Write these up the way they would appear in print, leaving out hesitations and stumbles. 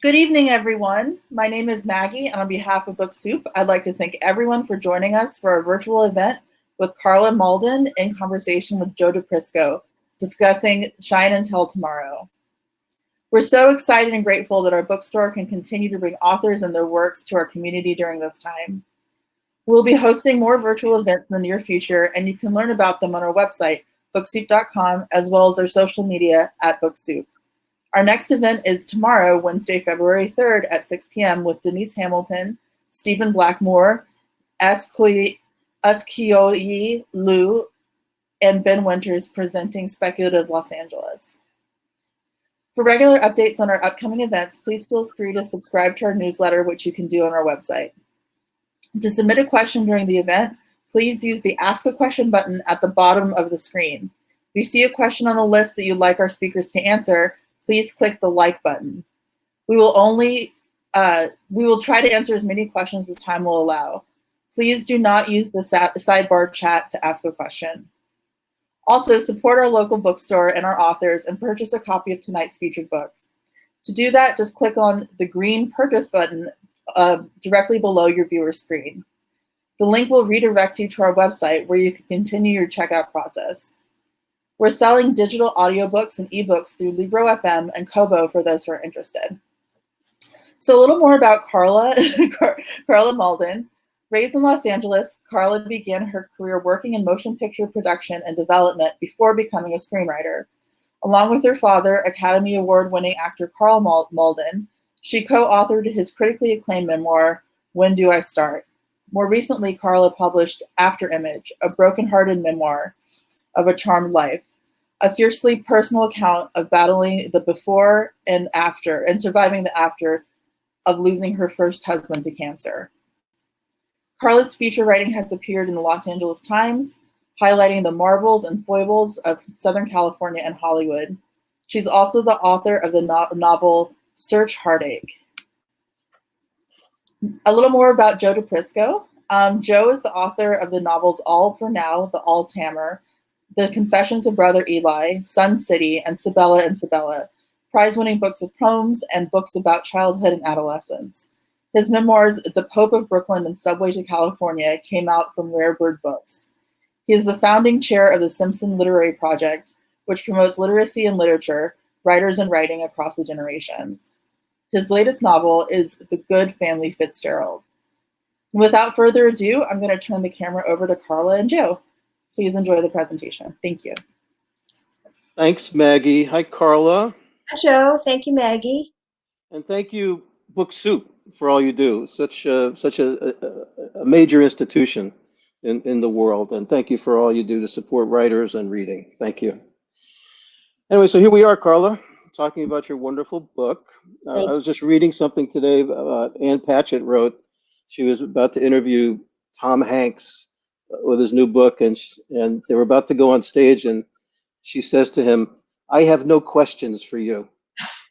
Good evening, everyone. My name is Maggie, and on behalf of Book Soup, I'd like to thank everyone for joining us for our virtual event with Carla Malden in conversation with Joe Prisco, discussing Shine and Tell Tomorrow. We're so excited and grateful that our bookstore can continue to bring authors and their works to our community during this time. We'll be hosting more virtual events in the near future, and you can learn about them on our website, booksoup.com, as well as our social media at BookSoup. Our next event is tomorrow, Wednesday, February 3rd at 6 p.m. with Denise Hamilton, Stephen Blackmore, Askioyi Liu, and Ben Winters presenting Speculative Los Angeles. For regular updates on our upcoming events, please feel free to subscribe to our newsletter, which you can do on our website. To submit a question during the event, please use the Ask a Question button at the bottom of the screen. If you see a question on the list that you'd like our speakers to answer, please click the like button. We will try to answer as many questions as time will allow. Please do not use the sidebar chat to ask a question. Also, support our local bookstore and our authors and purchase a copy of tonight's featured book. To do that, just click on the green purchase button directly below your viewer screen. The link will redirect you to our website where you can continue your checkout process. We're selling digital audiobooks and ebooks through Libro FM and Kobo for those who are interested. So a little more about Carla, Carla Malden. Raised in Los Angeles, Carla began her career working in motion picture production and development before becoming a screenwriter. Along with her father, Academy Award-winning actor Carl Malden, she co-authored his critically acclaimed memoir, When Do I Start? More recently, Carla published After Image, a broken-hearted memoir of a charmed life, a fiercely personal account of battling the before and after, and surviving the after of losing her first husband to cancer. Carla's feature writing has appeared in the Los Angeles Times, highlighting the marvels and foibles of Southern California and Hollywood. She's also the author of the novel Search Heartache. A little more about Joe Prisco. Joe is the author of the novels All for Now, The Alzheimer, The Confessions of Brother Eli, Sun City, and Sabella, prize-winning books of poems and books about childhood and adolescence. His memoirs, The Pope of Brooklyn and Subway to California, came out from Rare Bird Books. He is the founding chair of the Simpson Literary Project, which promotes literacy and literature, writers and writing across the generations. His latest novel is The Good Family Fitzgerald. Without further ado, I'm going to turn the camera over to Carla and Joe. Please enjoy the presentation. Thank you. Thanks, Maggie. Hi, Carla. Hi, Joe. Thank you, Maggie. And thank you, Book Soup, for all you do. Such a major institution in the world. And thank you for all you do to support writers and reading. Thank you. Anyway, so here we are, Carla, talking about your wonderful book. I was just reading something today Ann Patchett wrote. She was about to interview Tom Hanks with his new book, and they were about to go on stage, and she says to him, "I have no questions for you."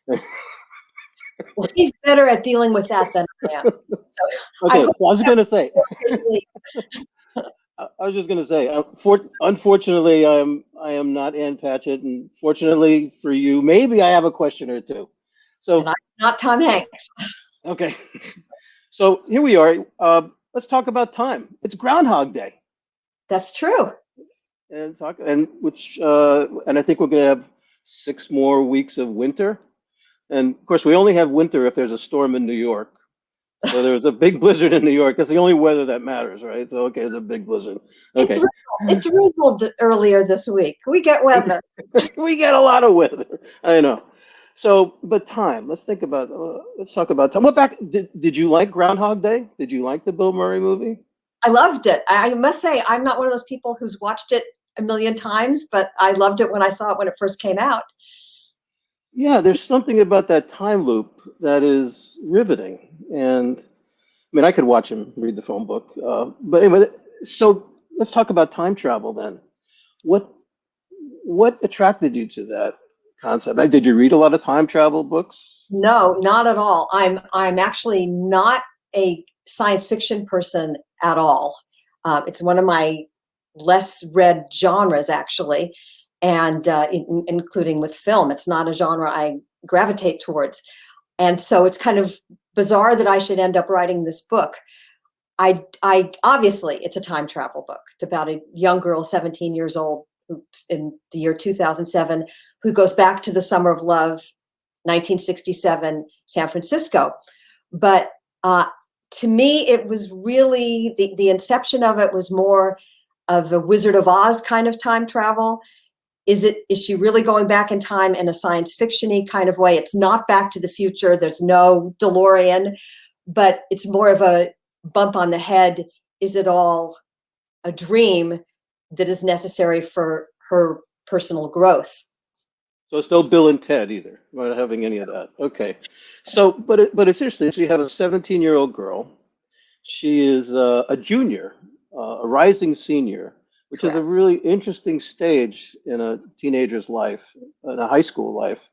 Well, he's better at dealing with that than I am. So okay, I was going to say. I was just going to say, unfortunately, I am not Ann Patchett, and fortunately for you, maybe I have a question or two. So and I'm not Tom Hanks. Okay, so here we are. Let's talk about time. It's Groundhog Day. That's true. And I think we're going to have 6 more weeks of winter. And of course, we only have winter if there's a storm in New York. So there's a big blizzard in New York. That's the only weather that matters, right? So, okay, it's a big blizzard. Okay. It drizzled earlier this week. We get weather. We get a lot of weather. I know. So, but time. Let's talk about time. Did you like Groundhog Day? Did you like the Bill Murray movie? I loved it. I must say, I'm not one of those people who's watched it a million times, but I loved it when I saw it when it first came out. Yeah, there's something about that time loop that is riveting. And I mean, I could watch him read the phone book. But anyway, so let's talk about time travel then. What attracted you to that concept? Did you read a lot of time travel books? No, not at all. I'm actually not a science fiction person at all. It's one of my less read genres, actually, and including with film. It's not a genre I gravitate towards. And so it's kind of bizarre that I should end up writing this book. I obviously, it's a time travel book. It's about a young girl, 17 years old, who, in the year 2007, who goes back to the summer of love, 1967, San Francisco. But to me, it was really, the inception of it was more of a Wizard of Oz kind of time travel. Is she really going back in time in a science fiction-y kind of way? It's not Back to the Future. There's no DeLorean, but it's more of a bump on the head. Is it all a dream that is necessary for her personal growth? So it's no Bill and Ted either. We're not having any of that. Okay. So, but it's interesting. So you have a 17-year-old girl. She is a junior, a rising senior, which is a Correct. really interesting stage in a teenager's life, in a high school life,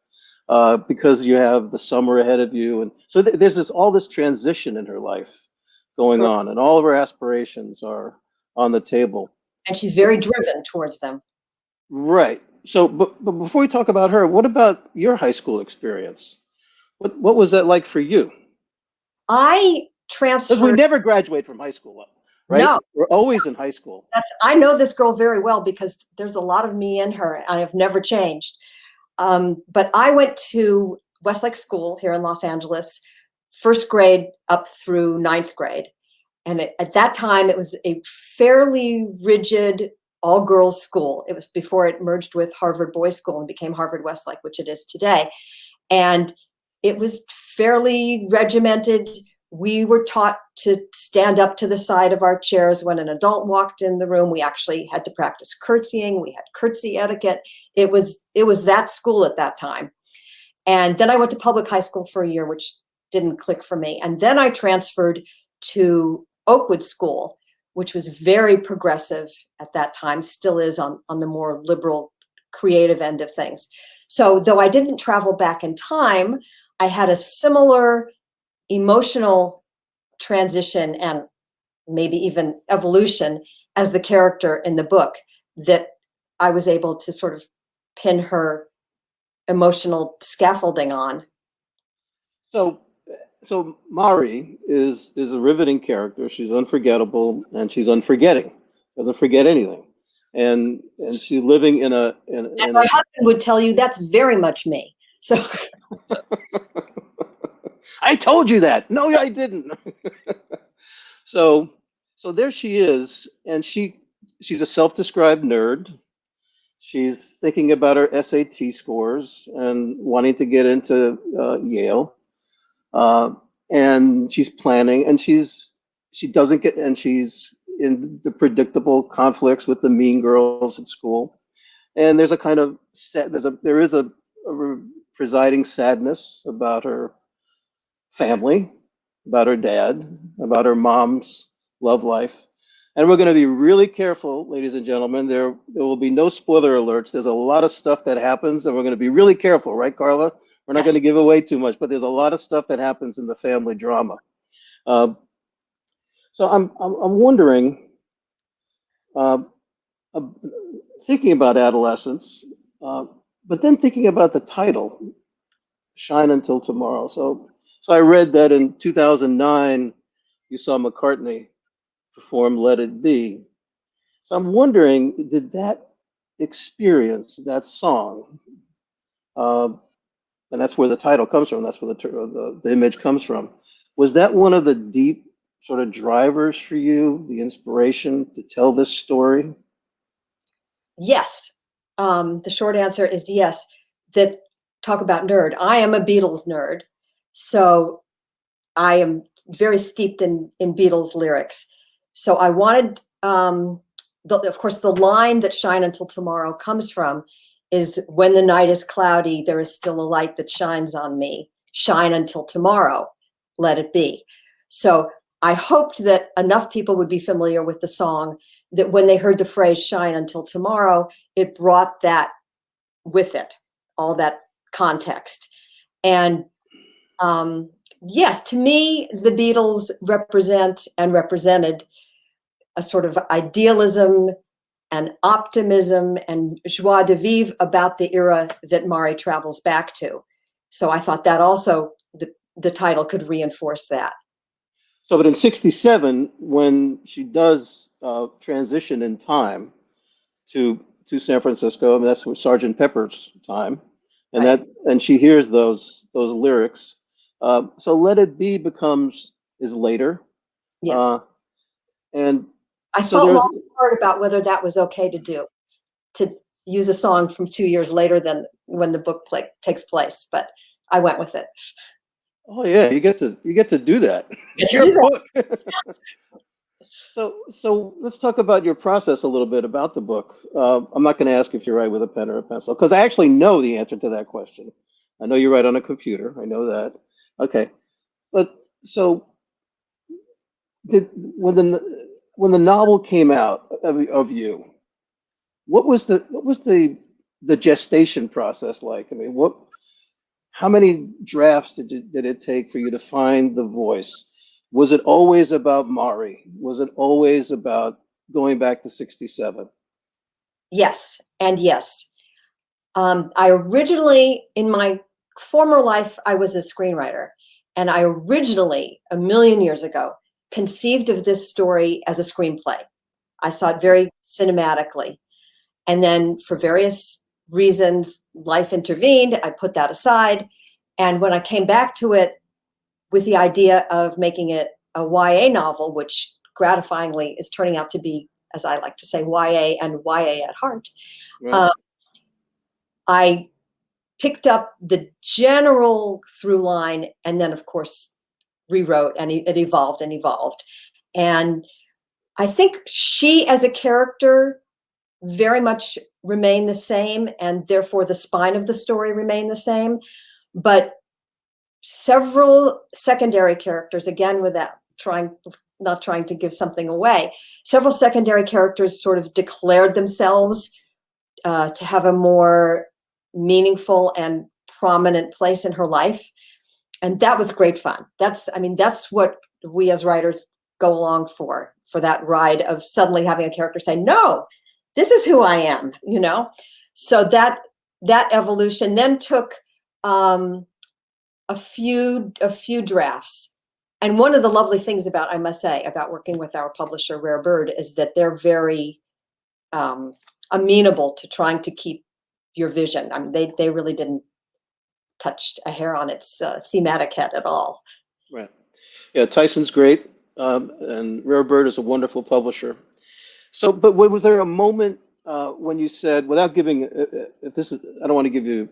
because you have the summer ahead of you, and so there's all this transition in her life going Correct. on, and all of her aspirations are on the table. And she's very driven towards them. Right. So, but before we talk about her, what about your high school experience? What was that like for you? I Because we transferred. never graduate from high school, right? No, We're always in high school. I know this girl very well because there's a lot of me in her, and I've never changed. But I went to Westlake School here in Los Angeles, first grade up through ninth grade. And at that time, it was a fairly rigid all-girls school. It was before it merged with Harvard Boys School and became Harvard Westlake, which it is today. And it was fairly regimented. We were taught to stand up to the side of our chairs when an adult walked in the room. We actually had to practice curtsying. We had curtsy etiquette. It was that school at that time. And then I went to public high school for a year, which didn't click for me. And then I transferred to Oakwood School, which was very progressive at that time, still is on the more liberal, creative end of things. So though I didn't travel back in time, I had a similar emotional transition and maybe even evolution as the character in the book, that I was able to sort of pin her emotional scaffolding on. So Mari is a riveting character. She's unforgettable and she's unforgetting. Doesn't forget anything. And she's living in a And my husband would tell you that's very much me. So I told you that. No, I didn't. So there she is, and she's a self-described nerd. She's thinking about her SAT scores and wanting to get into Yale. And she's planning, and she doesn't get, and she's in the predictable conflicts with the mean girls at school. And there's a kind of there is a presiding sadness about her family, about her dad, about her mom's love life. And we're going to be really careful, ladies and gentlemen. There will be no spoiler alerts. There's a lot of stuff that happens, and we're going to be really careful, right, Carla? We're not yes. going to give away too much, but there's a lot of stuff that happens in the family drama. So I'm wondering, uh, uh, thinking about adolescence, but then thinking about the title, "Shine Until Tomorrow." So I read that in 2009, you saw McCartney perform "Let It Be." So I'm wondering, did that experience, that song, uh, and that's where the title comes from. That's where the image comes from. Was that one of the deep sort of drivers for you, the inspiration to tell this story? Yes. The short answer is yes. That talk about nerd. I am a Beatles nerd. So I am very steeped in Beatles lyrics. So I wanted, of course, the line that "Shine Until Tomorrow" comes from is, "When the night is cloudy, there is still a light that shines on me. Shine until tomorrow, let it be." So I hoped that enough people would be familiar with the song that when they heard the phrase "shine until tomorrow," it brought that with it, all that context. And yes, to me, the Beatles represent and represented a sort of idealism and optimism and joie de vivre about the era that Mari travels back to. So I thought that also, the title could reinforce that. So, but in '67, when she does transition in time to San Francisco, I mean, that's Sergeant Pepper's time, and Right. and she hears those lyrics. So, Let It Be is later, Yes. and I so thought there's. long and hard about whether that was okay to do, to use a song from 2 years later than when the book takes place, but I went with it. Oh yeah, you get to do that. Get to Your do that. book. So let's talk about your process a little bit about the book. I'm not going to ask if you write with a pen or a pencil because I actually know the answer to that question. I know you write on a computer. I know that. Okay, but so did when the novel came out of you, what was the gestation process like? I mean, how many drafts did it take for you to find the voice? Was it always about Mari? Was it always about going back to '67? Yes, and yes. I originally, in my former life, I was a screenwriter, and I originally, a million years ago, conceived of this story as a screenplay. I saw it very cinematically. And then for various reasons, life intervened. I put that aside. And when I came back to it with the idea of making it a YA novel, which gratifyingly is turning out to be, as I like to say, YA and YA at heart, Right. I picked up the general through line and then, of course, rewrote, and it evolved and evolved. And I think she as a character very much remained the same, and therefore the spine of the story remained the same. But several secondary characters, again, without not trying to give something away, several secondary characters sort of declared themselves to have a more meaningful and prominent place in her life. And that was great fun. That's what we as writers go along for that ride of suddenly having a character say, no, this is who I am, So that evolution then took a few drafts. And one of the lovely things I must say, about working with our publisher, Rare Bird, is that they're very amenable to trying to keep your vision. I mean, they really didn't touch a hair on its thematic head at all. Right. Yeah, Tyson's great, and Rare Bird is a wonderful publisher. So, but was there a moment when you said, without giving, if this is, I don't want to give you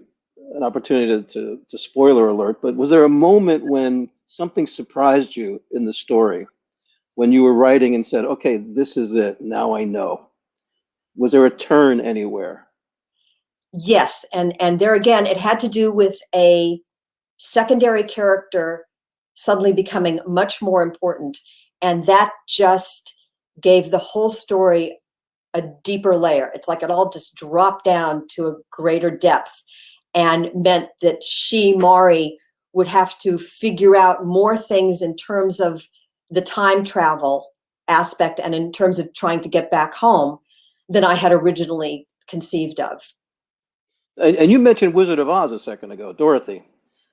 an opportunity to spoiler alert, but was there a moment when something surprised you in the story, when you were writing and said, okay, this is it, now I know? Was there a turn anywhere? Yes, and there again, it had to do with a secondary character suddenly becoming much more important, and that just gave the whole story a deeper layer. It's like it all just dropped down to a greater depth, and meant that Mari, would have to figure out more things in terms of the time travel aspect and in terms of trying to get back home than I had originally conceived of. And you mentioned Wizard of Oz a second ago, Dorothy,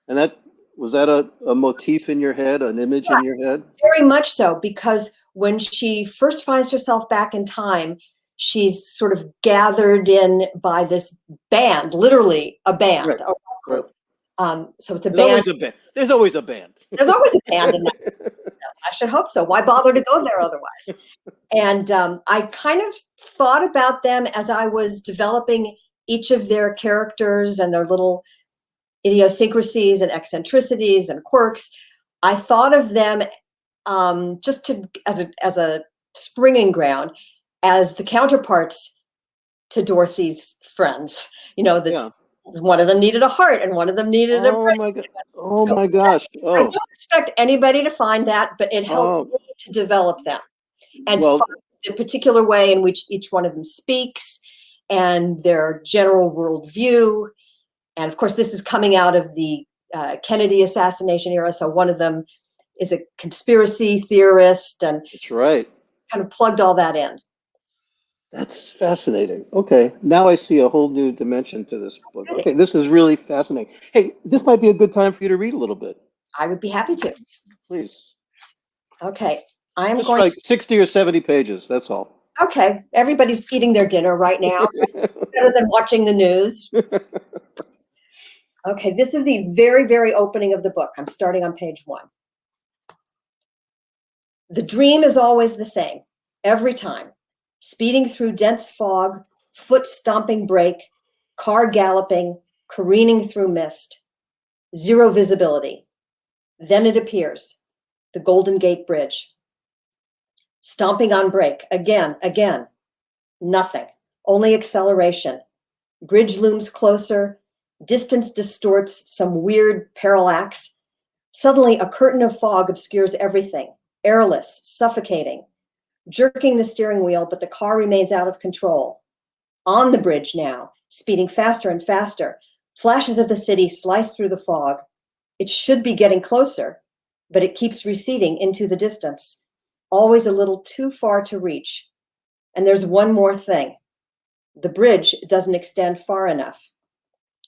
and was that a motif in your head, an image in your head? Very much so, because when she first finds herself back in time, she's sort of gathered in by this band, literally a band, Right. a rock group. So it's a There's band. always a band. There's always a band. There's always a band in that. I should hope so. Why bother to go there otherwise? And I kind of thought about them as I was developing each of their characters and their little idiosyncrasies and eccentricities and quirks. I thought of them just as a springing ground, as the counterparts to Dorothy's friends. Yeah. One of them needed a heart and one of them needed a brain. My God. Oh So my gosh. I don't expect anybody to find that, but it helped me to develop them and to Well, find the particular way in which each one of them speaks and their general worldview. And of course, this is coming out of the Kennedy assassination era. So one of them is a conspiracy theorist, and that's right. kind of plugged all that in. That's fascinating. Okay, now I see a whole new dimension to this book. Okay, this is really fascinating. Hey, this might be a good time for you to read a little bit. I would be happy to. Please. Okay, I am Just going. like 60 or 70 pages. That's all. Okay, everybody's eating their dinner right now. Better than watching the news. Okay, this is the very, very opening of the book. I'm starting on page 1. The dream is always the same, every time. Speeding through dense fog, foot stomping brake, car galloping, careening through mist. Zero visibility. Then it appears, the Golden Gate Bridge. Stomping on brake, again. Nothing, only acceleration. Bridge looms closer, distance distorts some weird parallax. Suddenly, a curtain of fog obscures everything, airless, suffocating. Jerking the steering wheel, but the car remains out of control. On the bridge now, speeding faster and faster. Flashes of the city slice through the fog. It should be getting closer, but it keeps receding into the distance, always a little too far to reach. And there's one more thing. The bridge doesn't extend far enough.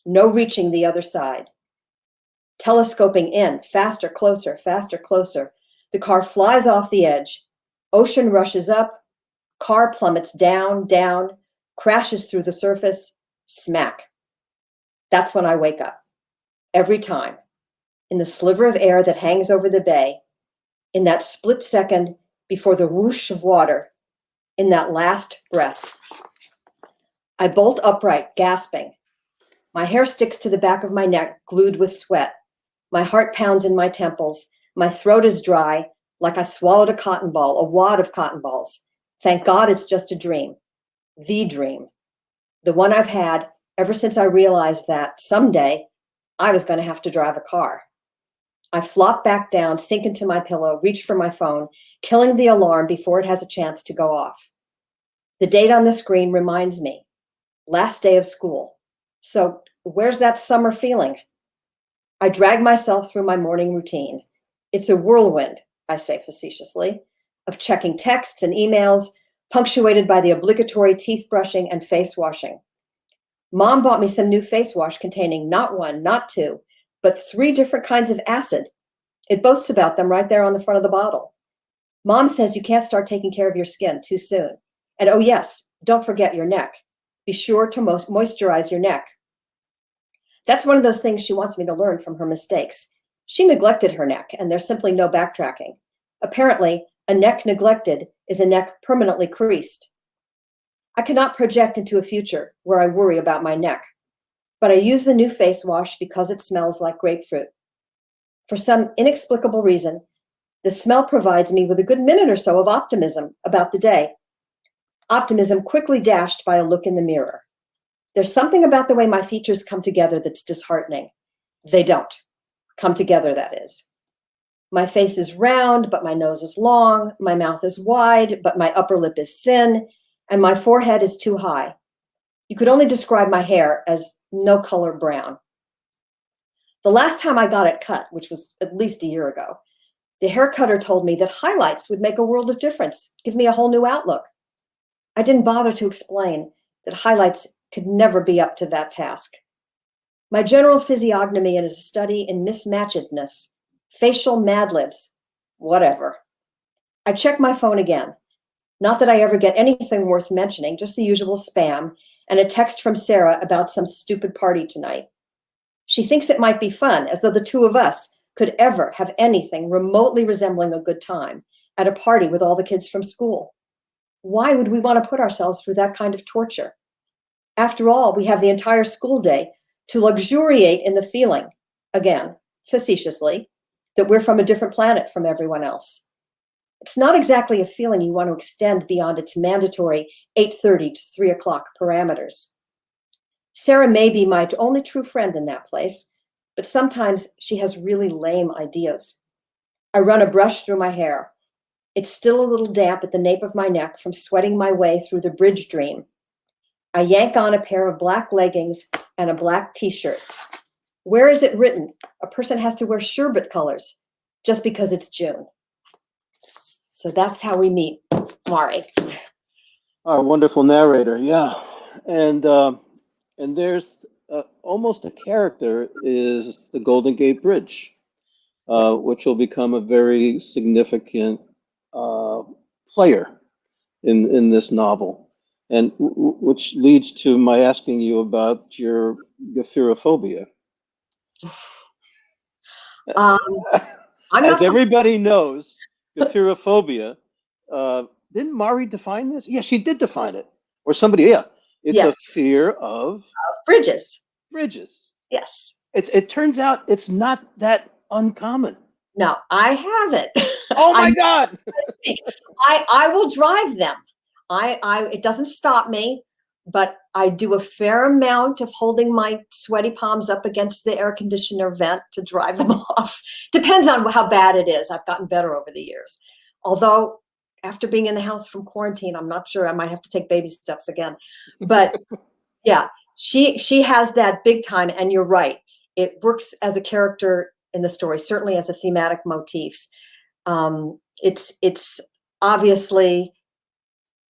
No reaching the other side. Telescoping in, faster, closer, faster, closer. The car flies off the edge. Ocean rushes up. Car plummets down, crashes through the surface, smack. That's when I wake up. Every time. In the sliver of air that hangs over the bay. In that split second before the whoosh of water. In that last breath. I bolt upright, gasping. My hair sticks to the back of my neck, glued with sweat. My heart pounds in my temples. My throat is dry, like I swallowed a cotton ball, a wad of cotton balls. Thank God it's just a dream. The dream. The one I've had ever since I realized that someday I was going to have to drive a car. I flop back down, sink into my pillow, reach for my phone, killing the alarm before it has a chance to go off. The date on the screen reminds me. Last day of school. So where's that summer feeling? I drag myself through my morning routine. It's a whirlwind, I say facetiously, of checking texts and emails, punctuated by the obligatory teeth brushing and face washing. Mom bought me some new face wash containing not 1, not 2, but 3 different kinds of acid. It boasts about them right there on the front of the bottle. Mom says you can't start taking care of your skin too soon. And oh yes, don't forget your neck. Be sure to moisturize your neck. That's one of those things she wants me to learn from her mistakes. She neglected her neck, and there's simply no backtracking. Apparently, a neck neglected is a neck permanently creased. I cannot project into a future where I worry about my neck, but I use the new face wash because it smells like grapefruit. For some inexplicable reason, the smell provides me with a good minute or so of optimism about the day. Optimism quickly dashed by a look in the mirror. There's something about the way my features come together that's disheartening. They don't come together, that is. My face is round, but my nose is long. My mouth is wide, but my upper lip is thin, and my forehead is too high. You could only describe my hair as no color brown. The last time I got it cut, which was at least a year ago, the hair cutter told me that highlights would make a world of difference, give me a whole new outlook. I didn't bother to explain that highlights could never be up to that task. My general physiognomy is a study in mismatchedness, facial mad libs, whatever. I check my phone again. Not that I ever get anything worth mentioning, just the usual spam and a text from Sarah about some stupid party tonight. She thinks it might be fun, as though the two of us could ever have anything remotely resembling a good time at a party with all the kids from school. Why would we want to put ourselves through that kind of torture? After all, we have the entire school day to luxuriate in the feeling, again, facetiously, that we're from a different planet from everyone else. It's not exactly a feeling you want to extend beyond its mandatory 8:30 to 3 o'clock parameters. Sarah may be my only true friend in that place, but sometimes she has really lame ideas. I run a brush through my hair. It's still a little damp at the nape of my neck from sweating my way through the bridge dream. I yank on a pair of black leggings and a black t-shirt. Where is it written a person has to wear sherbet colors just because it's June? So that's how we meet, Mari. Our wonderful narrator, yeah. And there's almost a character is the Golden Gate Bridge. which will become a very significant player in this novel, and which leads to my asking you about your gopherophobia. Um, I'm As not. everybody knows, gopherophobia. Didn't Mari define this? Yeah, she did define it, or somebody. Yeah, it's Yes, a fear of bridges. bridges. Yes. It turns out it's not that uncommon. No, I have it. Oh my I'm God! I will drive them. It doesn't stop me, but I do a fair amount of holding my sweaty palms up against the air conditioner vent to drive them off. Depends on how bad it is. I've gotten better over the years. Although after being in the house from quarantine, I'm not sure. I might have to take baby steps again. But yeah, she has that big time, and you're right. It works as a character in the story, certainly as a thematic motif. It's obviously,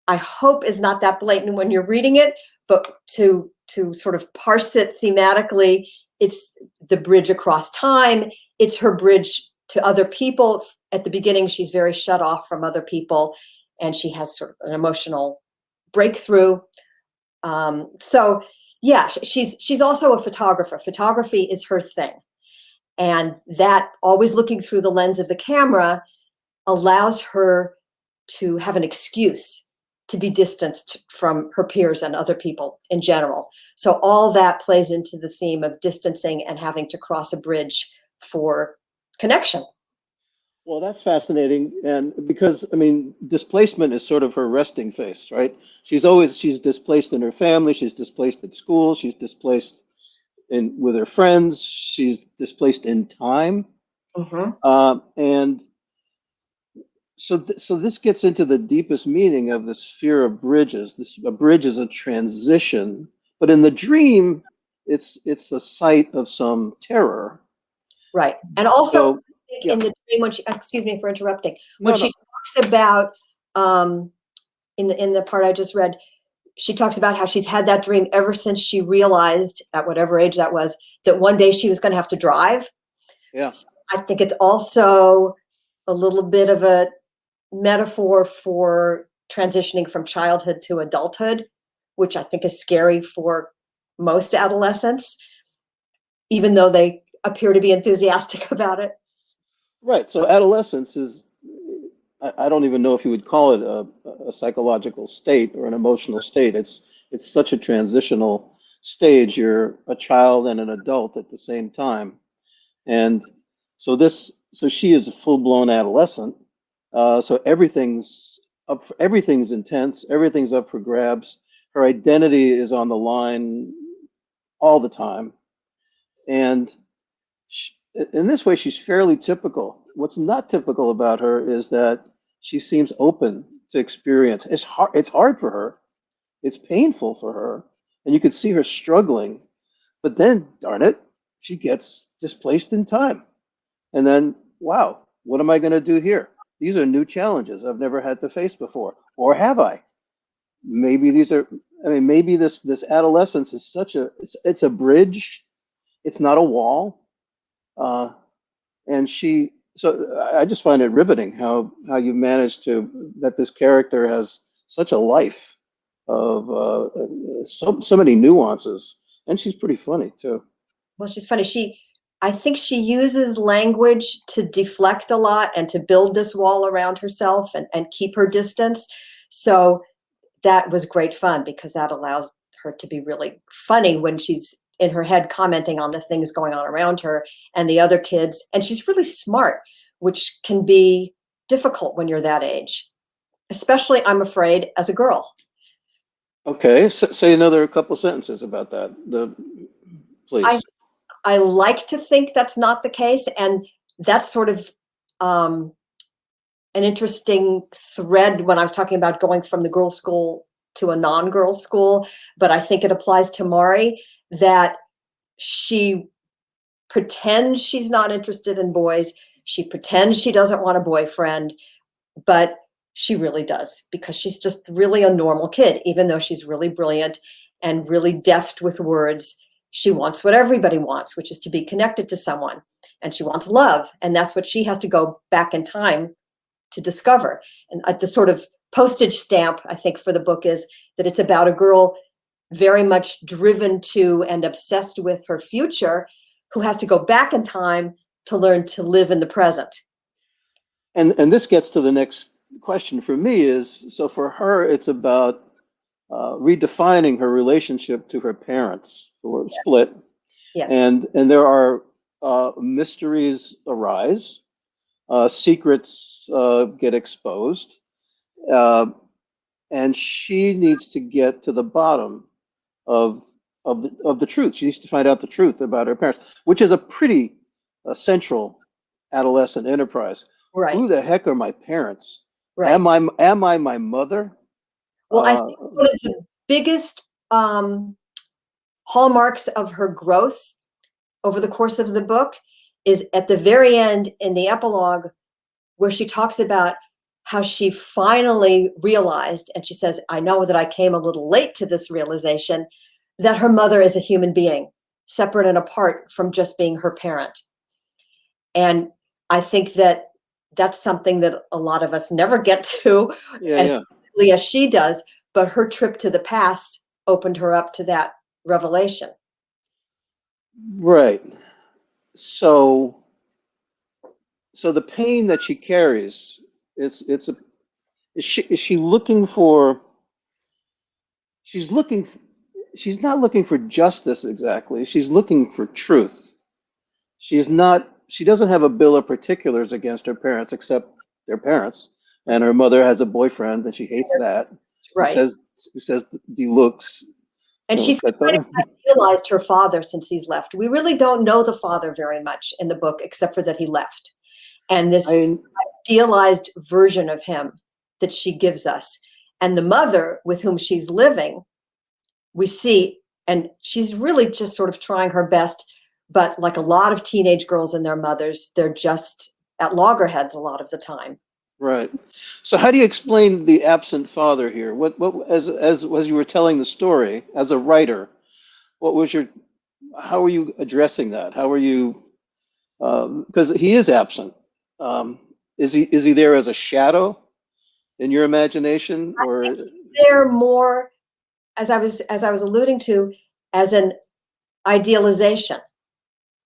I hope, is not that blatant when you're reading it, but to sort of parse it thematically, it's the bridge across time. It's her bridge to other people. At the beginning, she's very shut off from other people, and she has sort of an emotional breakthrough. So yeah, she's also a photographer. Photography is her thing. And that, always looking through the lens of the camera, allows her to have an excuse to be distanced from her peers and other people in general. So all that plays into the theme of distancing and having to cross a bridge for connection. Well, that's fascinating, and because I mean, displacement is sort of her resting face, right? She's displaced in her family, she's displaced at school, she's displaced in with her friends, she's displaced in time, Mm-hmm. and so this gets into the deepest meaning of this fear of bridges. A bridge is a transition, but in the dream, it's the site of some terror. Right. And also, So, yeah, in the dream, when she, excuse me for interrupting, when no, she no, talks about, in the part I just read, she talks about how she's had that dream ever since she realized, at whatever age that was, that one day she was going to have to drive. yeah. So I think it's also a little bit of a metaphor for transitioning from childhood to adulthood, which I think is scary for most adolescents, even though they appear to be enthusiastic about it. Right. So adolescence is, I don't even know if you would call it a psychological state or an emotional state. It's such a transitional stage. You're a child and an adult at the same time. And so she is a full-blown adolescent. So everything's intense. Everything's up for grabs. Her identity is on the line all the time. And sh in this way, she's fairly typical. What's not typical about her is that she seems open to experience. It's hard for her. It's painful for her. And you can see her struggling. But then, darn it, she gets displaced in time. And then, wow, what am I going to do here? These are new challenges I've never had to face before. Or have I? Maybe these are, I mean, maybe this adolescence is it's a bridge. It's not a wall. Uh, and so I just find it riveting how you managed that this character has such a life of so many nuances, and she's pretty funny too. Well, she's funny. I think she uses language to deflect a lot and to build this wall around herself and keep her distance. So that was great fun because that allows her to be really funny when she's in her head commenting on the things going on around her and the other kids. And she's really smart, which can be difficult when you're that age, especially, I'm afraid, as a girl. Okay, say another couple sentences about that, please. I like to think that's not the case, and that's sort of an interesting thread when I was talking about going from the girls' school to a non-girls' school, but I think it applies to Mari, that she pretends she's not interested in boys. She pretends she doesn't want a boyfriend, but she really does, because she's just really a normal kid, even though she's really brilliant and really deft with words. she wants what everybody wants, which is to be connected to someone. And she wants love. And that's what she has to go back in time to discover. And the sort of postage stamp, I think, for the book is that it's about a girl very much driven to and obsessed with her future, who has to go back in time to learn to live in the present. And this gets to the next question for me is, so for her, it's about redefining her relationship to her parents who were split. Yes. And there are mysteries arise, secrets get exposed, and she needs to get to the bottom of the truth. She needs to find out the truth about her parents, which is a pretty central adolescent enterprise. Right. Who the heck are my parents? Right. Am I my mother? Well, I think one of the biggest hallmarks of her growth over the course of the book is at the very end in the epilogue, where she talks about how she finally realized, and she says, I know that I came a little late to this realization, that her mother is a human being, separate and apart from just being her parent. And I think that that's something that a lot of us never get to as quickly as she does, but her trip to the past opened her up to that revelation. Right. So the pain that she carries is she looking for, she's not looking for justice exactly. She's looking for truth. She doesn't have a bill of particulars against her parents except their parents. And her mother has a boyfriend and she hates that. Right. Who says the looks. And she's kind of idealized her father since he's left. We really don't know the father very much in the book, except for that he left. And this idealized version of him that she gives us. And the mother with whom she's living, we see, and she's really just sort of trying her best. But like a lot of teenage girls and their mothers, they're just at loggerheads a lot of the time. Right. So how do you explain the absent father here? What as you were telling the story as a writer, how are you addressing that? How are you, because he is absent. Is he there as a shadow in your imagination, or I think they're more, as I was alluding to, as an idealization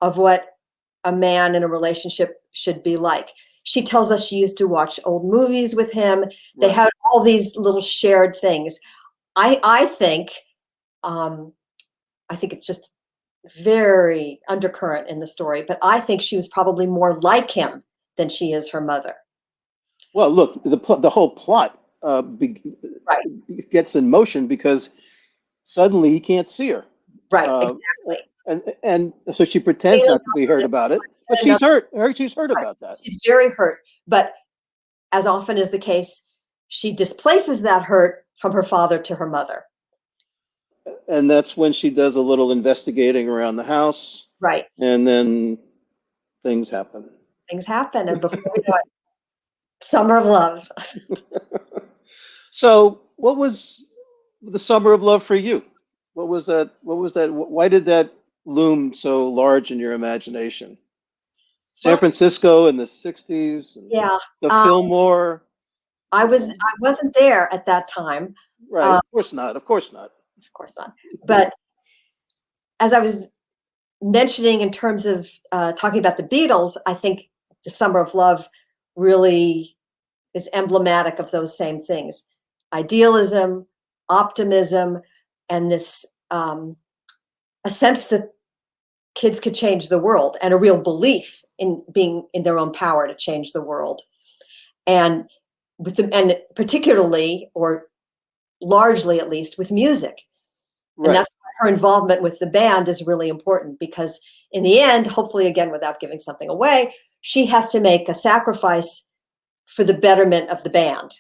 of what a man in a relationship should be like. She tells us she used to watch old movies with him. They had all these little shared things. I think it's just very undercurrent in the story, but I think she was probably more like him than she is her mother. Well, look, the whole plot gets in motion because suddenly he can't see her. Right, exactly. And so she pretends not to be hurt about it, but she's hurt. She's hurt about that. She's very hurt, but as often is the case, she displaces that hurt from her father to her mother. And that's when she does a little investigating around the house. Right. And then things happen. Things happen, and before we know it, Summer of Love. So what was the Summer of Love for you? What was that? Why did that loom so large in your imagination? San Francisco in the 60s? Yeah. The Fillmore? I wasn't there at that time. Right. Of course not. Of course not. Of course not. But as I was mentioning in terms of talking about the Beatles, I think the Summer of Love really is emblematic of those same things. Idealism, optimism, and this a sense that kids could change the world, and a real belief in being in their own power to change the world. And and particularly, or largely at least, with music. Right. And that's why her involvement with the band is really important, because in the end, hopefully, again, without giving something away, she has to make a sacrifice for the betterment of the band,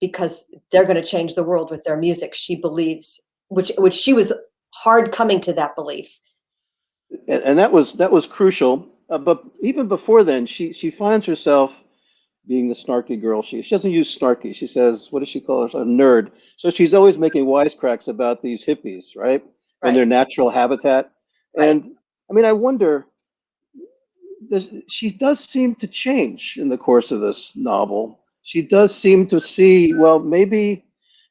because they're going to change the world with their music, she believes, which she was hard coming to that belief. And that was crucial. But even before then, she finds herself being the snarky girl. She doesn't use snarky. She says, what does she call herself? A nerd. So she's always making wisecracks about these hippies, right? in their natural habitat. Right. And I mean, I wonder, she does seem to change in the course of this novel. She does seem to see, well, maybe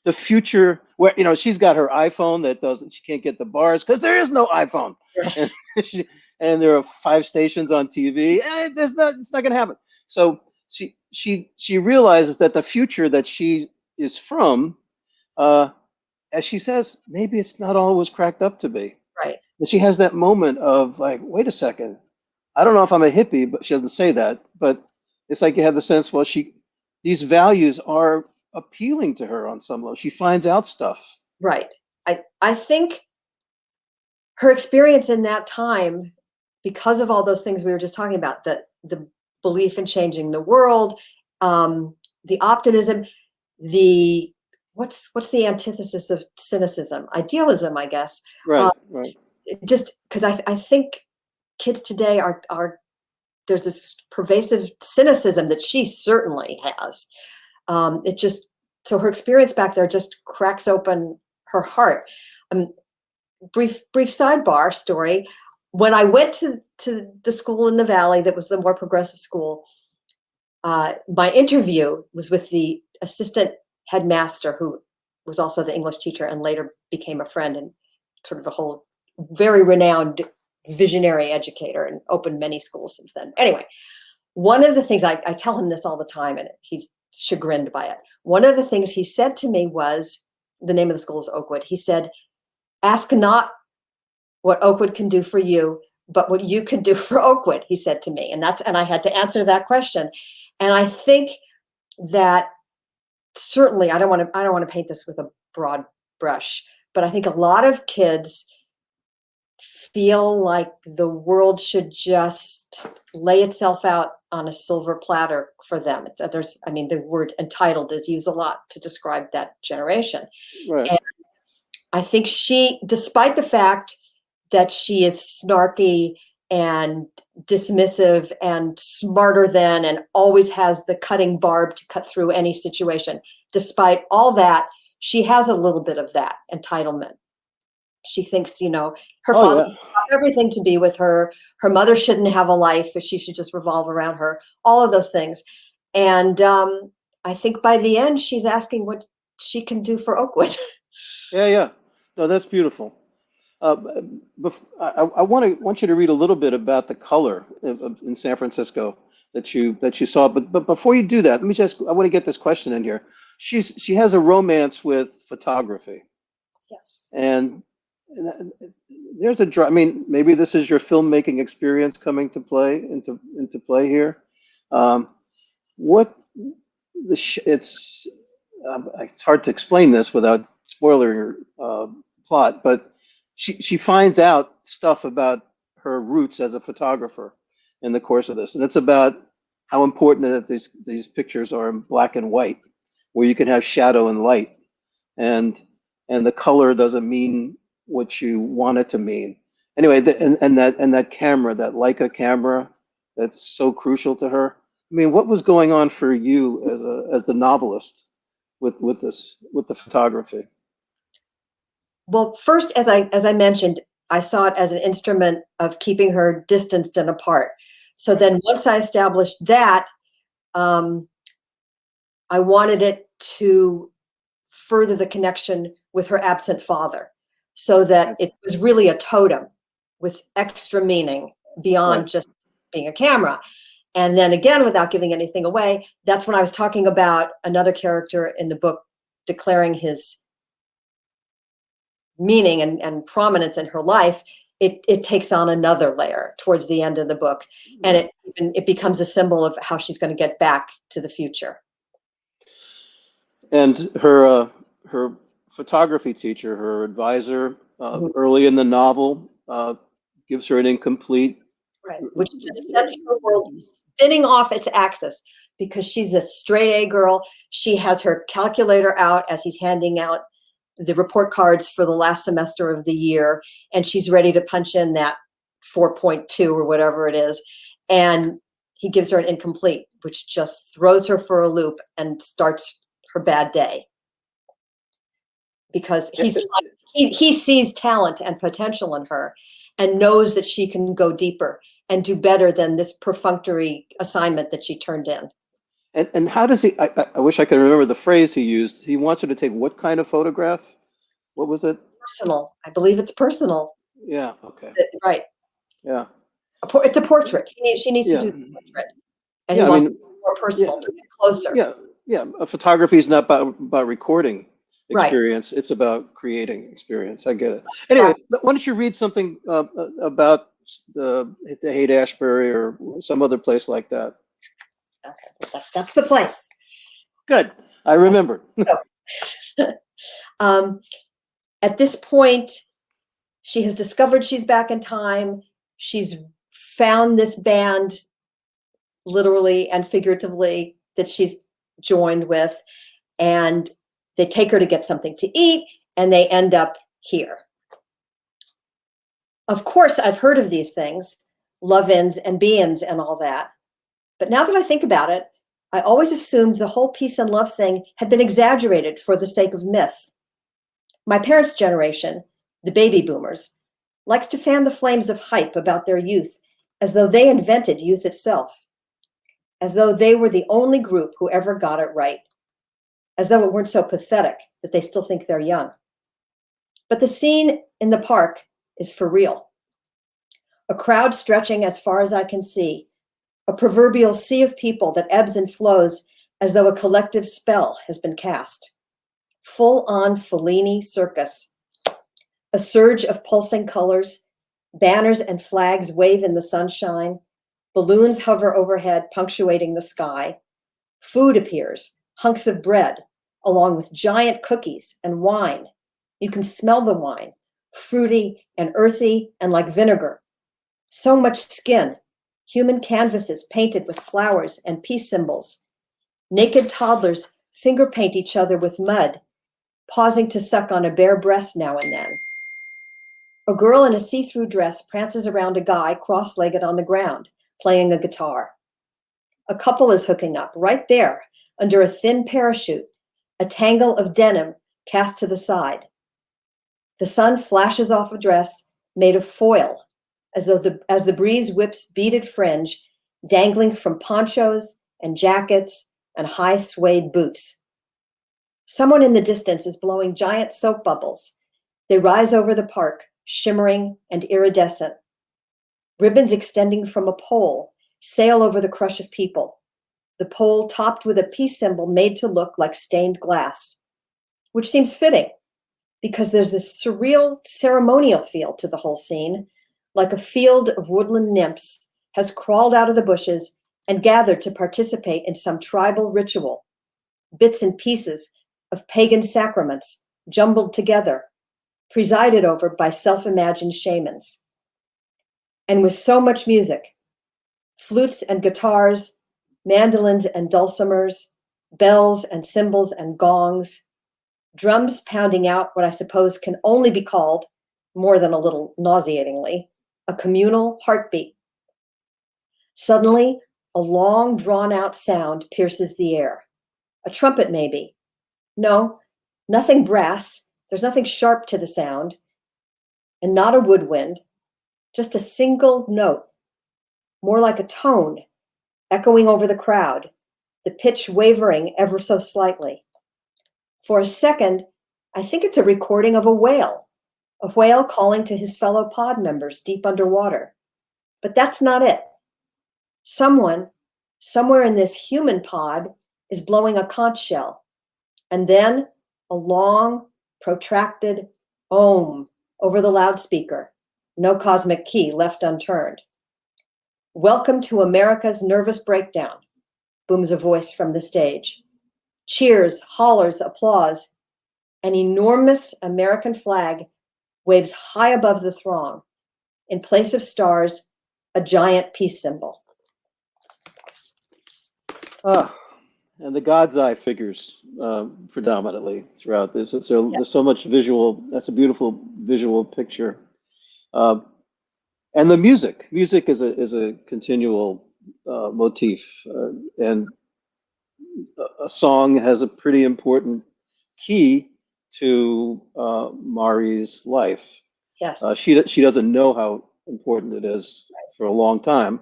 the future where, she's got her iPhone that doesn't, she can't get the bars because there is no iPhone. Right. And, and there are 5 stations on TV, and it's not going to happen. So she realizes that the future that she is from, as she says, maybe it's not all it was cracked up to be. Right. And she has that moment of like, wait a second, I don't know if I'm a hippie, but she doesn't say that. But it's like you have the sense, well, these values are appealing to her on some level. She finds out stuff. Right. I think her experience in that time, because of all those things we were just talking about, the belief in changing the world, the optimism, the what's the antithesis of cynicism? Idealism, I guess. Right. Right. Just because I think kids today are there's this pervasive cynicism that she certainly has. It just, so her experience back there just cracks open her heart. Brief sidebar story. When I went to the school in the Valley that was the more progressive school, my interview was with the assistant headmaster, who was also the English teacher and later became a friend and sort of a whole very renowned visionary educator and opened many schools since then. Anyway, one of the things, I tell him this all the time and he's chagrined by it. One of the things he said to me was, the name of the school is Oakwood. He said, ask not what Oakwood can do for you, but what you can do for Oakwood, he said to me. And I had to answer that question. And I think that certainly, I don't want to paint this with a broad brush, but I think a lot of kids feel like the world should just lay itself out on a silver platter for them. The word entitled is used a lot to describe that generation. Right. And I think she, despite the fact that she is snarky and dismissive and smarter than, and always has the cutting barb to cut through any situation, despite all that, she has a little bit of that entitlement. She thinks, her father Yeah. everything to be with her. Her mother shouldn't have a life. She should just revolve around her. All of those things. And I think by the end, she's asking what she can do for Oakwood. Yeah. No, that's beautiful. I want you to read a little bit about the color in San Francisco that you saw. But before you do that, I want to get this question in here. She has a romance with photography. Yes. And there's maybe this is your filmmaking experience coming to play into play here. It's hard to explain this without spoiling plot, but she finds out stuff about her roots as a photographer in the course of this, and it's about how important that these pictures are in black and white, where you can have shadow and light, and the color doesn't mean what you want it to mean. Anyway, that camera, that Leica camera, that's so crucial to her. I mean, what was going on for you as the novelist with the photography? Well, first, as I mentioned, I saw it as an instrument of keeping her distanced and apart. So then once I established that, I wanted it to further the connection with her absent father, so that it was really a totem with extra meaning beyond just being a camera. And then again, without giving anything away, that's when I was talking about another character in the book declaring his meaning and prominence in her life. It takes on another layer towards the end of the book, and it becomes a symbol of how she's going to get back to the future. And her photography teacher, her advisor, early in the novel, gives her an incomplete. Right, which just sets her world spinning off its axis, because she's a straight A girl. She has her calculator out as he's handing out the report cards for the last semester of the year, and she's ready to punch in that 4.2 or whatever it is. And he gives her an incomplete, which just throws her for a loop and starts her bad day. Because he he sees talent and potential in her and knows that she can go deeper and do better than this perfunctory assignment that she turned in. And how does he? I wish I could remember the phrase he used. He wants her to take what kind of photograph? What was it? Personal. I believe it's personal. Yeah. Okay. Right. Yeah. It's a portrait. She needs to Yeah. do the portrait. And Yeah. he I wants mean, to be more yeah. personal, to get closer. Yeah. Yeah. Photography is not about recording Right. experience. It's about creating experience. I get it. Anyway, why don't you read something about the Haight-Ashbury or some other place like that? Okay. That's the place. Good. I remember. At this point, she has discovered she's back in time. She's found this band, literally and figuratively, that she's joined with, and they take her to get something to eat, and they end up here. Of course, I've heard of these things, love-ins and be-ins and all that. But now that I think about it, I always assumed the whole peace and love thing had been exaggerated for the sake of myth. My parents' generation, the baby boomers, likes to fan the flames of hype about their youth as though they invented youth itself, as though they were the only group who ever got it right, as though it weren't so pathetic that they still think they're young. But the scene in the park is for real. A crowd stretching as far as I can see, a proverbial sea of people that ebbs and flows as though a collective spell has been cast. Full-on Fellini circus. A surge of pulsing colors, banners and flags wave in the sunshine, balloons hover overhead, punctuating the sky. Food appears, hunks of bread, along with giant cookies and wine. You can smell the wine, fruity and earthy and like vinegar. So much skin, human canvases painted with flowers and peace symbols. Naked toddlers finger paint each other with mud, pausing to suck on a bare breast now and then. A girl in a see-through dress prances around a guy cross-legged on the ground, playing a guitar. A couple is hooking up right there, under a thin parachute, a tangle of denim cast to the side. The sun flashes off a dress made of foil, as the breeze whips beaded fringe, dangling from ponchos and jackets and high suede boots. Someone in the distance is blowing giant soap bubbles. They rise over the park, shimmering and iridescent. Ribbons extending from a pole sail over the crush of people, the pole topped with a peace symbol made to look like stained glass, which seems fitting because there's this surreal ceremonial feel to the whole scene, like a field of woodland nymphs has crawled out of the bushes and gathered to participate in some tribal ritual, bits and pieces of pagan sacraments jumbled together, presided over by self-imagined shamans. And with so much music, flutes and guitars, mandolins and dulcimers, bells and cymbals and gongs, drums pounding out what I suppose can only be called, more than a little nauseatingly, a communal heartbeat. Suddenly, a long drawn-out sound pierces the air. A trumpet, maybe. No, nothing brass. There's nothing sharp to the sound, and not a woodwind, just a single note, more like a tone, echoing over the crowd, the pitch wavering ever so slightly. For a second, I think it's a recording of a whale calling to his fellow pod members deep underwater. But that's not it. Someone, somewhere in this human pod, is blowing a conch shell, and then a long, protracted Om over the loudspeaker, no cosmic key left unturned. Welcome to America's nervous breakdown, booms a voice from the stage. Cheers, hollers, applause. An enormous American flag waves high above the throng. In place of stars, a giant peace symbol. And the God's eye figures predominantly throughout this. There's so much visual. That's a beautiful visual picture. And the music is a continual motif, and a song has a pretty important key to Mari's life. Yes. She doesn't know how important it is for a long time,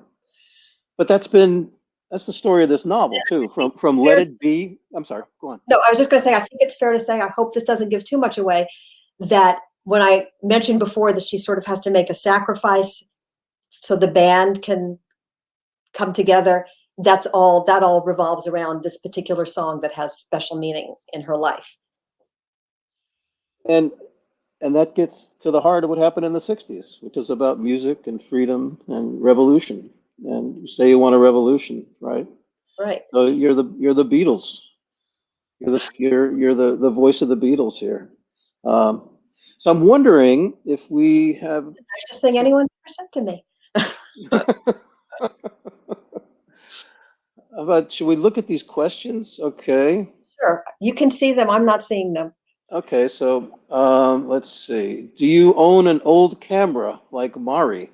but that's the story of this novel too. From Let It Be. I'm sorry. Go on. No, I was just going to say, I think it's fair to say, I hope this doesn't give too much away, that when I mentioned before that she sort of has to make a sacrifice so the band can come together, that all revolves around this particular song that has special meaning in her life. And that gets to the heart of what happened in the 60s, which is about music and freedom and revolution. And you say you want a revolution, right? Right. So you're the Beatles. You're the voice of the Beatles here. So I'm wondering if we have. Nicest thing anyone's ever said to me. But should we look at these questions? Okay. Sure. You can see them. I'm not seeing them. Okay, so let's see. Do you own an old camera like Mari?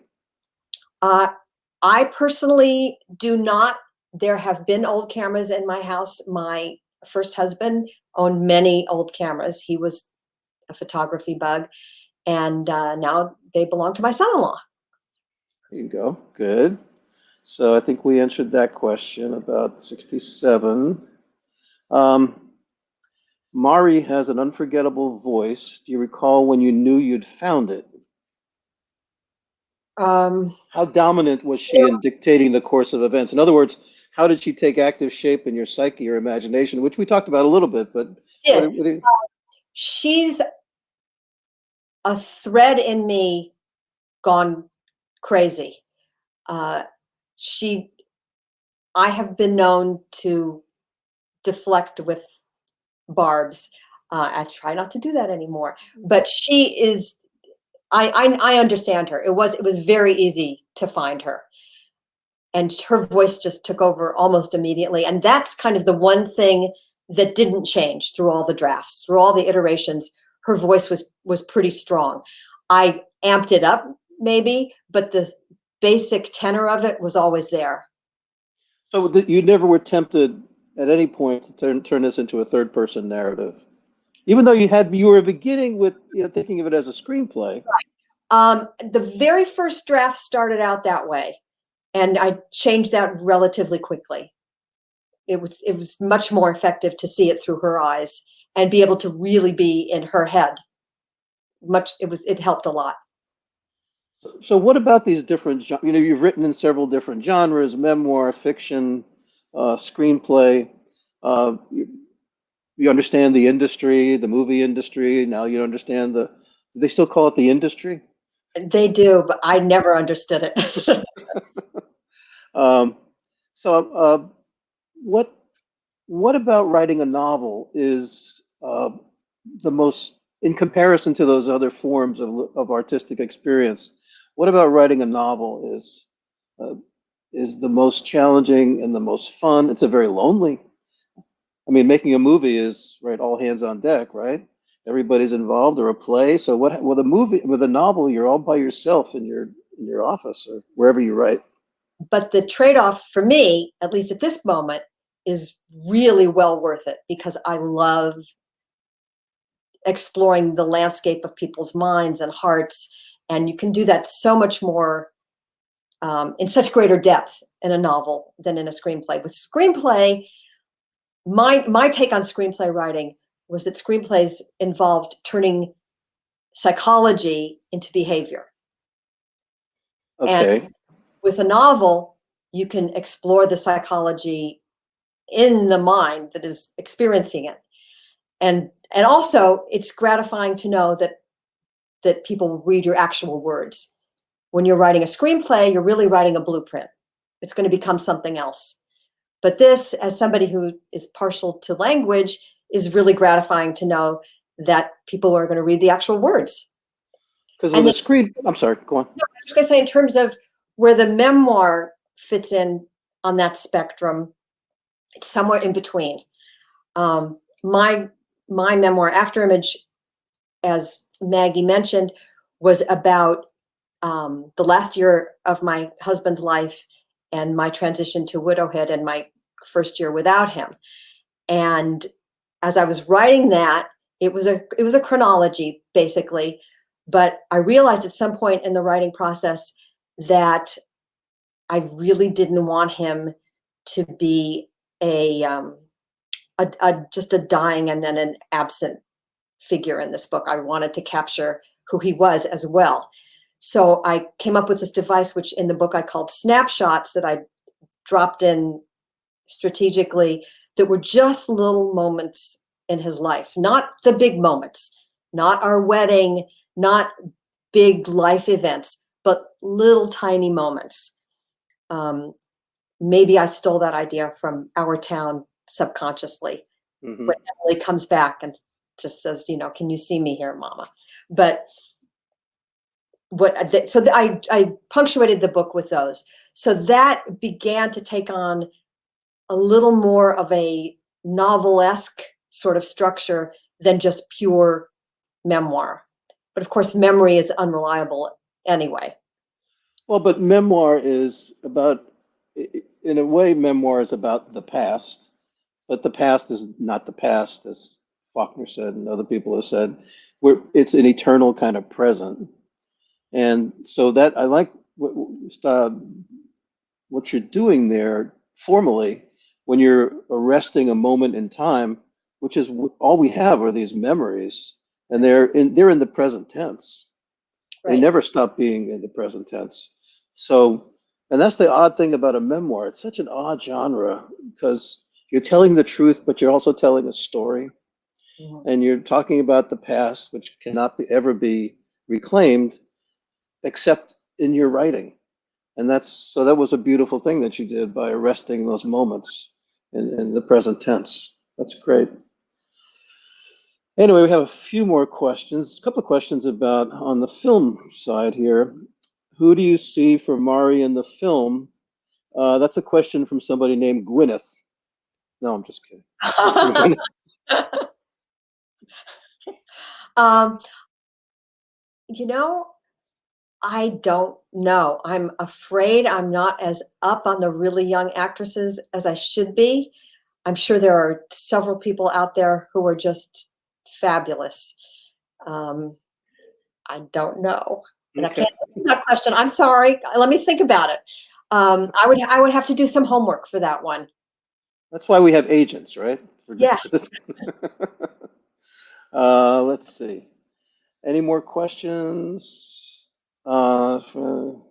I personally do not. There have been old cameras in my house. My first husband owned many old cameras. He was a photography bug, and now they belong to my son-in-law. There you go. Good. So I think we answered that question about 67. Mari has an unforgettable voice. Do you recall when you knew you'd found it? How dominant was she in dictating the course of events? In other words, how did she take active shape in your psyche or imagination, which we talked about a little bit, but she's a thread in me gone crazy. I have been known to deflect with barbs. I try not to do that anymore, but she is, I understand her. It was very easy to find her, and her voice just took over almost immediately. And that's kind of the one thing that didn't change through all the drafts, through all the iterations. Her voice was pretty strong. I amped it up maybe, but the basic tenor of it was always there. So you never were tempted at any point to turn this into a third person narrative, even though you were beginning with thinking of it as a screenplay. The very first draft started out that way, and I changed that relatively quickly. It was much more effective to see it through her eyes and be able to really be in her head. It helped a lot. So what about these different, you've written in several different genres: memoir, fiction, screenplay. You understand the industry, the movie industry. Now you understand do they still call it the industry? They do, but I never understood it. What about writing a novel is the most, in comparison to those other forms of artistic experience, what about writing a novel is the most challenging and the most fun? It's a very lonely. I mean, making a movie is, right, all hands on deck, right? Everybody's involved, or a play. So with a novel, you're all by yourself in your office or wherever you write. But the trade-off for me, at least at this moment, is really well worth it, because I love exploring the landscape of people's minds and hearts. And you can do that so much more in such greater depth in a novel than in a screenplay. With screenplay, my take on screenplay writing was that screenplays involved turning psychology into behavior. Okay. And with a novel, you can explore the psychology in the mind that is experiencing it. And also, it's gratifying to know that people read your actual words. When you're writing a screenplay, you're really writing a blueprint. It's going to become something else. But this, as somebody who is partial to language, is really gratifying to know that people are going to read the actual words. Because with a screen, I'm sorry, go on. No, I was just going to say, in terms of where the memoir fits in on that spectrum, it's somewhere in between. My memoir, After Image, as Maggie mentioned, was about the last year of my husband's life and my transition to widowhood and my first year without him. And as I was writing that, It was a chronology, basically, but I realized at some point in the writing process that I really didn't want him to be just a dying and then an absent figure in this book. I wanted to capture who he was as well. So I came up with this device, which in the book I called snapshots, that I dropped in strategically, that were just little moments in his life, not the big moments, not our wedding, not big life events, but little tiny moments. Maybe I stole that idea from Our Town subconsciously. Mm-hmm. When Emily comes back and just says, can you see me here, Mama? But I punctuated the book with those. So that began to take on a little more of a novelesque sort of structure than just pure memoir. But of course, memory is unreliable anyway. Well, but memoir is about, in a way, memoir is about the past, but the past is not the past, as Faulkner said and other people have said. It's an eternal kind of present. And so that I like what you're doing there formally when you're arresting a moment in time, which is all we have are these memories, and they're in the present tense. They Right. never stop being in the present tense. So, and that's the odd thing about a memoir. It's such an odd genre because you're telling the truth, but you're also telling a story, and you're talking about the past, which cannot ever be reclaimed, except in your writing. And that was a beautiful thing that you did by arresting those moments in the present tense. That's great. Anyway, we have a few more questions. A couple of questions about on the film side here. Who do you see for Mari in the film? That's a question from somebody named Gwyneth. No, I'm just kidding. I don't know. I'm afraid I'm not as up on the really young actresses as I should be. I'm sure there are several people out there who are just fabulous. I don't know. And I can't answer that question. I'm sorry. Let me think about it. I would have to do some homework for that one. That's why we have agents, right? Yeah. Let's see. Any more questions? So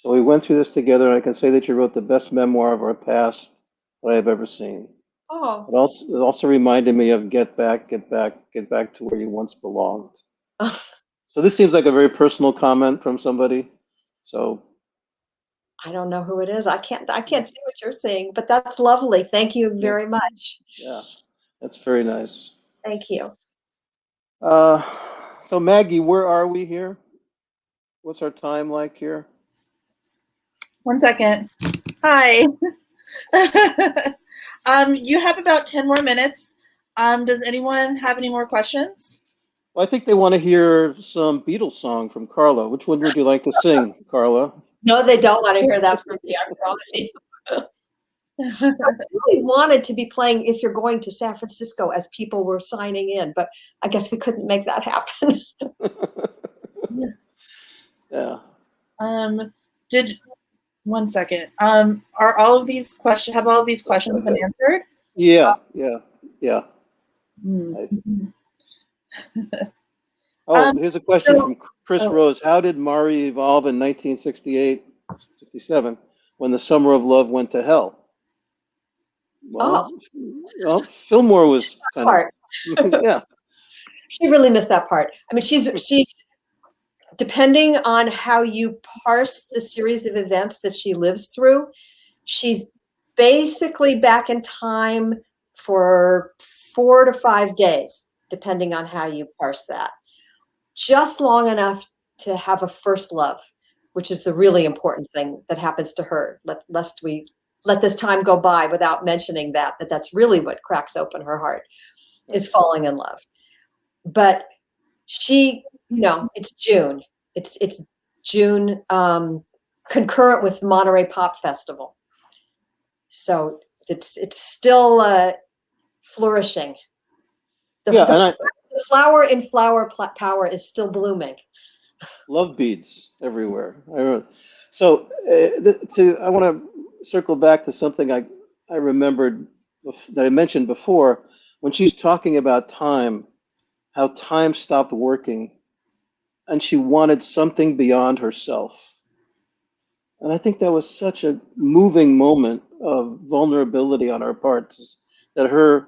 we went through this together. I can say that you wrote the best memoir of our past that I have ever seen. Oh. It also reminded me of get back to where you once belonged. So this seems like a very personal comment from somebody. So I don't know who it is. I can't see what you're seeing, but that's lovely. Thank you very much. Yeah, that's very nice. Thank you. So Maggie, where are we here? What's our time like here? 1 second. Hi. You have about 10 more minutes. Does anyone have any more questions? Well, I think they want to hear some Beatles song from Carla. Which one would you like to sing, Carla? No, they don't want to hear that from me, I promise you. I really wanted to be playing If You're Going to San Francisco as people were signing in, but I guess we couldn't make that happen. Yeah. 1 second. Are all of these questions, have all of these questions been answered? Yeah. Here's a question from Chris Rose. How did Mari evolve in 1968, 67, when the Summer of Love went to hell? Well, Fillmore was kind of, yeah. She really missed that part. I mean, she's depending on how you parse the series of events that she lives through, she's basically back in time for 4 to 5 days, depending on how you parse that. Just long enough to have a first love, which is the really important thing that happens to her, lest we let this time go by without mentioning that's really what cracks open her heart, is falling in love. But she, it's June. It's June, concurrent with Monterey Pop Festival. So it's still flourishing. Yeah, and The flower in flower power is still blooming. love beads everywhere. So I want to circle back to something I remembered that I mentioned before when she's talking about time, how time stopped working, and she wanted something beyond herself. And I think that was such a moving moment of vulnerability on her part that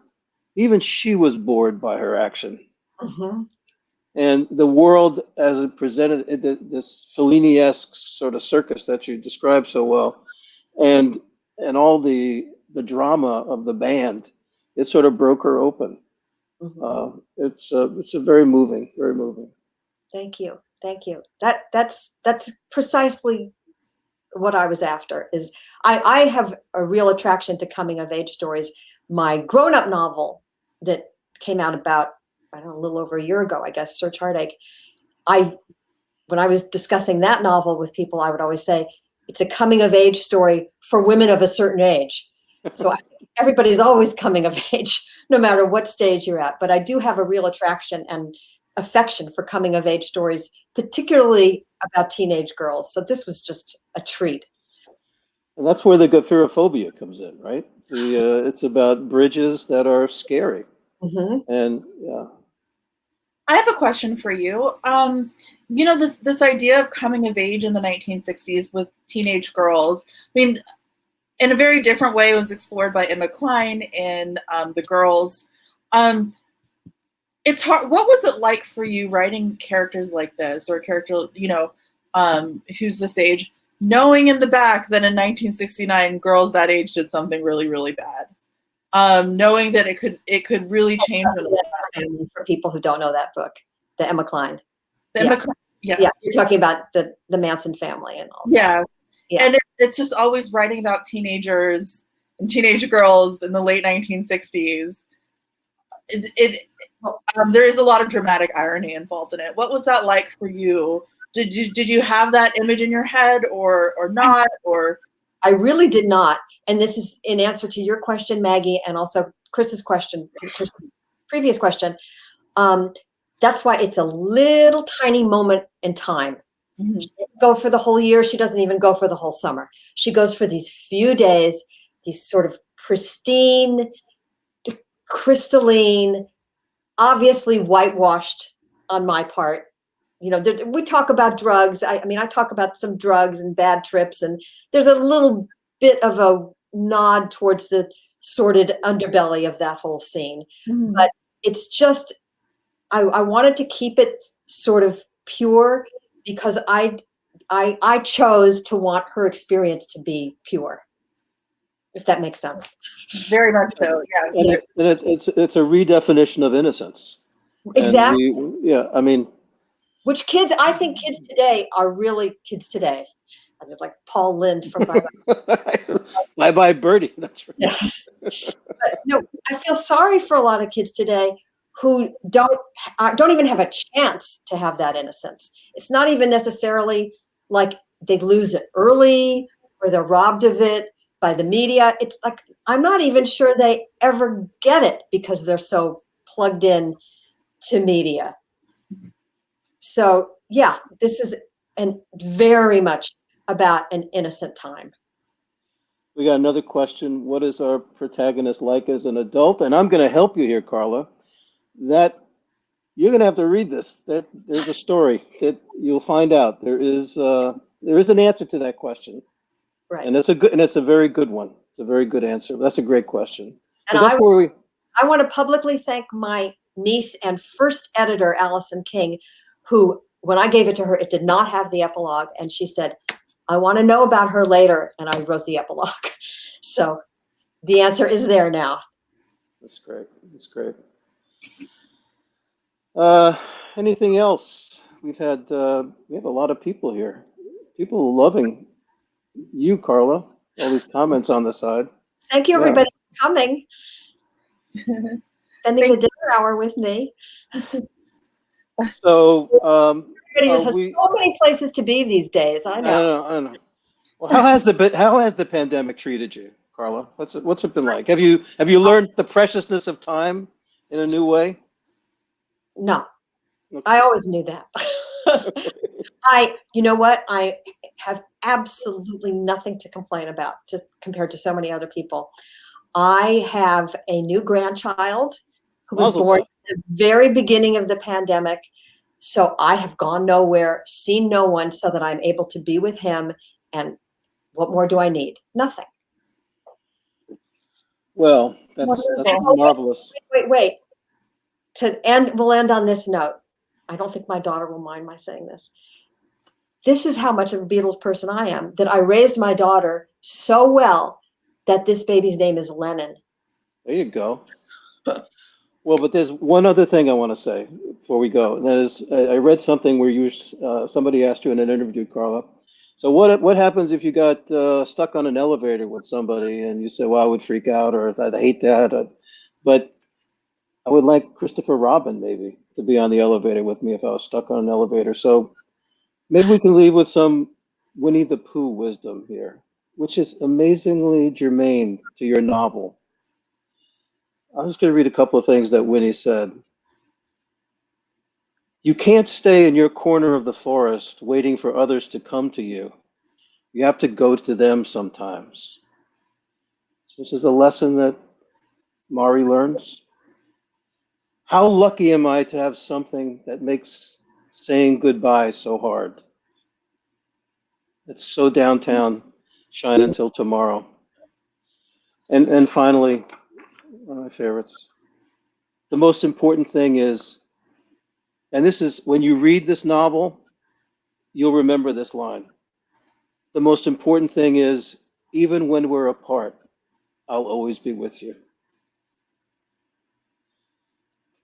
even she was bored by her action. Mm-hmm. And the world, as it presented, this Fellini-esque sort of circus that you described so well, and all the drama of the band, it sort of broke her open. Mm-hmm. It's a very moving, very moving. Thank you. Thank you. That's precisely what I was after. Is I have a real attraction to coming of age stories. My grown-up novel that came out about, I don't know, a little over a year ago, I guess, Search Heartache. When I was discussing that novel with people, I would always say it's a coming of age story for women of a certain age. So I think everybody's always coming of age, no matter what stage you're at. But I do have a real attraction and affection for coming of age stories, particularly about teenage girls. So this was just a treat. And that's where the gopherophobia comes in, right? It's about bridges that are scary. Mm-hmm. And yeah. I have a question for you. This idea of coming of age in the 1960s with teenage girls. I mean, in a very different way, it was explored by Emma Cline in The Girls. It's hard. What was it like for you writing characters like this, or a character, who's this age, knowing in the back that in 1969 girls that age did something really, really bad? Knowing that it could really change For people who don't know that book, the Emma Cline. Yeah. Yeah, you're talking about the Manson family and all that. Yeah. And it's just always writing about teenagers and teenage girls in the late 1960s. There is a lot of dramatic irony involved in it. What was that like for you? Did you have that image in your head or not? Or I really did not. And this is in answer to your question, Maggie, and also Chris's previous question. That's why it's a little tiny moment in time. Mm-hmm. She doesn't go for the whole year. She doesn't even go for the whole summer. She goes for these few days, these sort of pristine, crystalline, obviously whitewashed on my part. We talk about drugs. I talk about some drugs and bad trips, and there's a little bit of a nod towards the sordid underbelly of that whole scene. Mm-hmm. But it's just, I wanted to keep it sort of pure because I chose to want her experience to be pure, if that makes sense. Very much so, yeah. And it's a redefinition of innocence. Exactly. Which kids, I think kids today are really kids today. I just like Paul Lind from Bye Bye. Bye Bye Birdie. That's right. Yeah. But, I feel sorry for a lot of kids today who don't even have a chance to have that innocence. It's not even necessarily like they lose it early or they're robbed of it by the media. It's like, I'm not even sure they ever get it because they're so plugged in to media. So yeah, this is very much about an innocent time. We got another question. What is our protagonist like as an adult? And I'm going to help you here, Carla. That you're going to have to read this. There's a story that you'll find out. There is an answer to that question, right? And it's a very good one. It's a very good answer. That's a great question. And I want to publicly thank my niece and first editor, Allison King, who, when I gave it to her, it did not have the epilogue, and she said, I want to know about her later, and I wrote the epilogue. So the answer is there now. That's great. That's great. Anything else? We have a lot of people here. People loving you, Carla. All these comments on the side. Thank you, everybody, for coming. Spending the dinner hour with me. So, everybody just has so many places to be these days. I know. I know. Well, how has the pandemic treated you, Carla? What's it been like? Have you learned the preciousness of time in a new way? No, Okay. I always knew that. You know what? I have absolutely nothing to complain about compared to so many other people. I have a new grandchild who was Mazel born tov. at the very beginning of the pandemic. So I have gone nowhere, seen no one, so that I'm able to be with him. And what more do I need? Nothing. Well, that's Wonderful. marvelous. Wait. We'll end on this note. I don't think my daughter will mind my saying this. This is how much of a Beatles person I am, that I raised my daughter so well that this baby's name is Lennon. There you go. Well, but there's one other thing I want to say before we go. And that is, I read something where somebody asked you in an interview, Carla. So what happens if you got stuck on an elevator with somebody and you say, "Well, I would freak out," or "I'd hate that," but I would like Christopher Robin maybe to be on the elevator with me if I was stuck on an elevator. So maybe we can leave with some Winnie the Pooh wisdom here, which is amazingly germane to your novel. I'm just going to read a couple of things that Winnie said. You can't stay in your corner of the forest waiting for others to come to you. You have to go to them sometimes. So this is a lesson that Mari learns. How lucky am I to have something that makes saying goodbye so hard? It's so downtown, shine until tomorrow. And finally, one of my favorites. The most important thing is, and this is when you read this novel, you'll remember this line. The most important thing is, even when we're apart, I'll always be with you.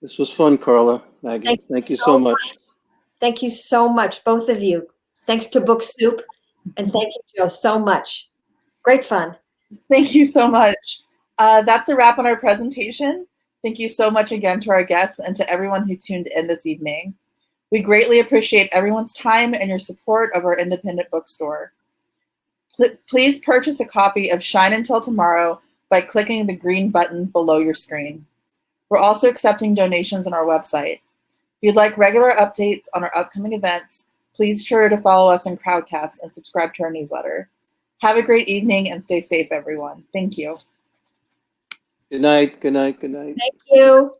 This was fun, Carla, Maggie. Thank you so much. Thank you so much, both of you. Thanks to Book Soup, and thank you, Joe, so much. Great fun. Thank you so much. That's a wrap on our presentation. Thank you so much again to our guests and to everyone who tuned in this evening. We greatly appreciate everyone's time and your support of our independent bookstore. Please purchase a copy of Shine Until Tomorrow by clicking the green button below your screen. We're also accepting donations on our website. If you'd like regular updates on our upcoming events, please be sure to follow us on Crowdcast and subscribe to our newsletter. Have a great evening and stay safe, everyone. Thank you. Good night, good night, good night. Thank you.